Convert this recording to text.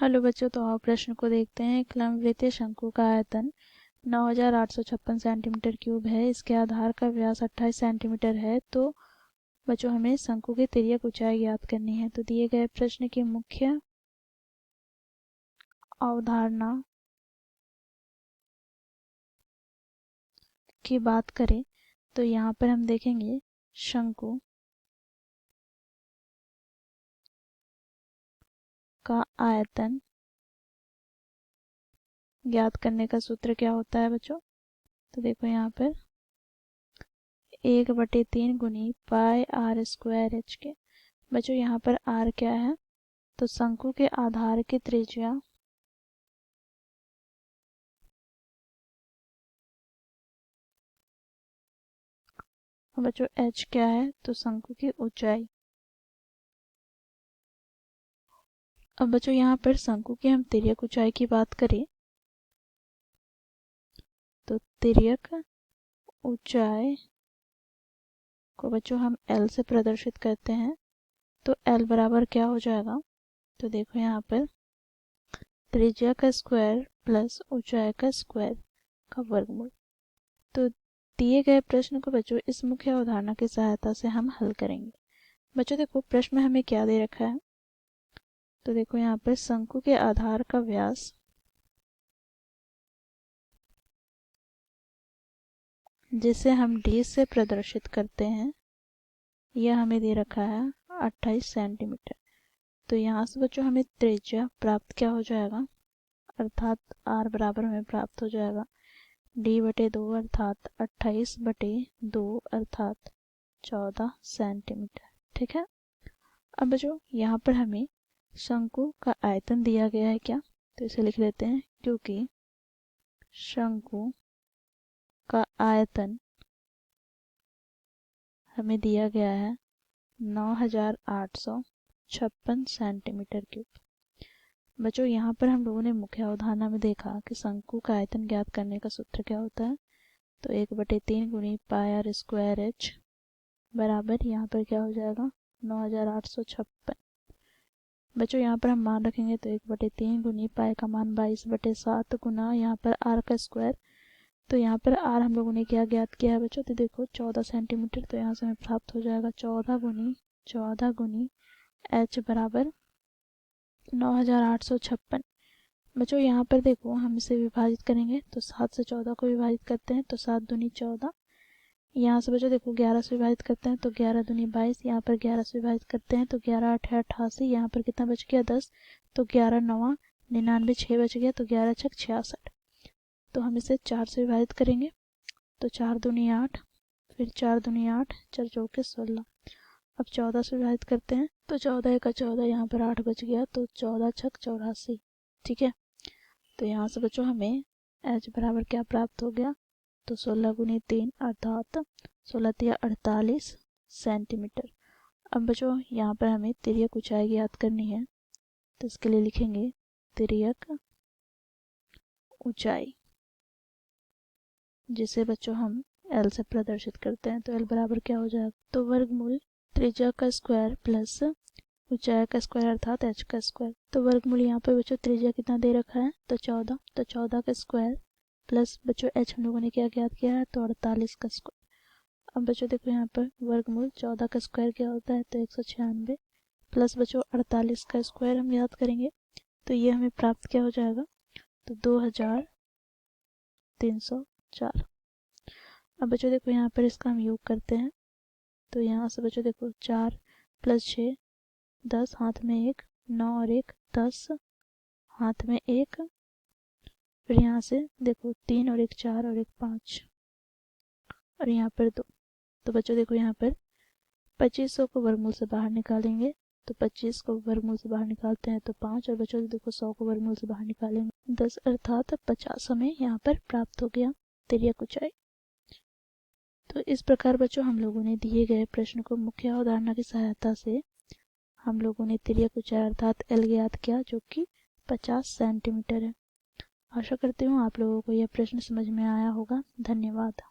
Hello बच्चों, तो आप प्रश्न को देखते हैं। एक लंबवृत्तीय शंकु का आयतन 9856 सेंटीमीटर क्यूब है। इसके आधार का व्यास 28 सेंटीमीटर है। तो बच्चों हमें शंकु की तिर्यक ऊंचाई ज्ञात करनी है। तो दिए गए प्रश्न की मुख्य अवधारणा की बात करें तो यहाँ पर हम देखेंगे शंकु का आयतन ज्ञात करने का सूत्र क्या होता है बच्चों। तो देखो यहाँ पर 1/3 गुनी पाई आर स्क्वायर एच के। बच्चों यहाँ पर आर क्या है, तो शंकु के आधार की त्रिज्या बच्चों एच क्या है, तो शंकु की ऊंचाई। अब बच्चों यहाँ पर शंकु की हम तिर्यक ऊंचाई की बात करें तो तिर्यक ऊंचाई को बच्चों हम L से प्रदर्शित करते हैं। तो L बराबर क्या हो जाएगा, तो देखो यहाँ पर त्रिज्या का स्क्वायर प्लस ऊंचाई का स्क्वायर का वर्गमूल। तो दिए गए प्रश्न को बच्चों इस मुख्य अवधारणा की सहायता से हम हल करेंगे। बच्चों देखो प्रश्न में हमें क्या दे रखा है, तो देखो यहाँ पर शंकु के आधार का व्यास जिसे हम d से प्रदर्शित करते हैं, यह हमें दे रखा है 28 सेंटीमीटर। तो यहाँ से बच्चों हमें त्रिज्या प्राप्त क्या हो जाएगा, अर्थात r बराबर हमें प्राप्त हो जाएगा d/2 अर्थात 28/2 अर्थात 14 सेंटीमीटर। ठीक है। अब बच्चों यहाँ पर हमें शंकु का आयतन दिया गया है क्या, तो इसे लिख लेते हैं। क्योंकि शंकु का आयतन हमें दिया गया है 9856 सेंटीमीटर क्यूब। बच्चों यहाँ पर हम लोगों ने मुख्य अवधारणा में देखा कि शंकु का आयतन ज्ञात करने का सूत्र क्या होता है, तो 1/3 गुनी पाई आर स्क्वायर एच बराबर यहाँ पर क्या हो जाएगा 9856। बच्चों यहाँ पर हम मान रखेंगे तो 1/3 गुनी पाई का मान 22/7 गुना यहाँ पर आर का स्क्वायर। तो यहाँ पर आर हम लोगों ने क्या ज्ञात किया है बच्चों, तो देखो 14 सेंटीमीटर। तो यहाँ से हमें प्राप्त हो जाएगा 14 गुनी एच बराबर 9856। बच्चों यहाँ पर देखो हम इसे विभाजित करेंगे तो 7 से 14 को विभाजित करते हैं तो 7 दूनी 14। यहाँ से बच्चों देखो 11 से विभाजित करते हैं तो 11 दूनी 22। यहाँ पर 11 से विभाजित करते हैं तो 11 8 88। यहाँ पर कितना बच गया 10। तो 11 9 99 6 बच गया तो 11 6 66। तो हम इसे 4 से विभाजित करेंगे तो 4 दूनी 8, फिर 4 दूनी 8, 4 चौके 16। अब 14 से विभाजित करते हैं तो 14 1 14, यहाँ पर 8 बच गया तो 14 6 84। ठीक है। तो यहाँ से बच्चों हमें h बराबर क्या प्राप्त हो गया, तो 16 गुनी 3 अर्थात 16 3 48 सेंटीमीटर। अब बच्चों यहाँ पर हमें तिर्यक ऊंचाई ज्ञात करनी है, तो इसके लिए लिखेंगे तिर्यक ऊंचाई जिसे बच्चों हम L से प्रदर्शित करते हैं। तो L बराबर क्या हो जाएगा, तो वर्गमूल त्रिज्या का स्क्वायर प्लस ऊंचाई का स्क्वायर अर्थात h का स्क्वायर। तो वर्गमूल यहाँ पर बच्चों त्रिज्या कितना दे रखा है, तो 14। तो 14 का स्क्वायर प्लस बच्चों h हम लोगों ने क्या ज्ञात किया है, तो 48 का स्क्वायर। अब बच्चों देखो यहाँ पर वर्गमूल 14 का स्क्वायर क्या होता है, तो 196 प्लस बच्चों 48 का स्क्वायर हम याद करेंगे तो ये हमें प्राप्त क्या हो जाएगा, तो 2304। अब बच्चों देखो यहाँ पर इसका हम योग करते हैं तो यहाँ से बच्चों देखो 4 + 6 10, हाथ में 1, 9 और 1 10, हाथ में 1, फिर यहाँ से देखो 3 और 1 4 और 1 5 और यहाँ पर 2। तो बच्चों देखो यहाँ पर 2500 को वर्गमूल से बाहर निकालेंगे तो 25 को वर्गमूल से बाहर निकालते हैं तो 5, और बच्चों देखो 100 को वर्गमूल से बाहर निकालेंगे 10 अर्थात 50 हमें यहाँ पर प्राप्त हो गया तिर्यक ऊंचाई। तो इस प्रकार बच्चों हम लोगों ने दिए गए प्रश्न को मुख्य अवधारणा की सहायता से हम लोगों ने तिर्यक ऊंचाई अर्थात L ज्ञात किया, जो कि 50 सेंटीमीटर है। आशा करती हूँ आप लोगों को यह प्रश्न समझ में आया होगा। धन्यवाद।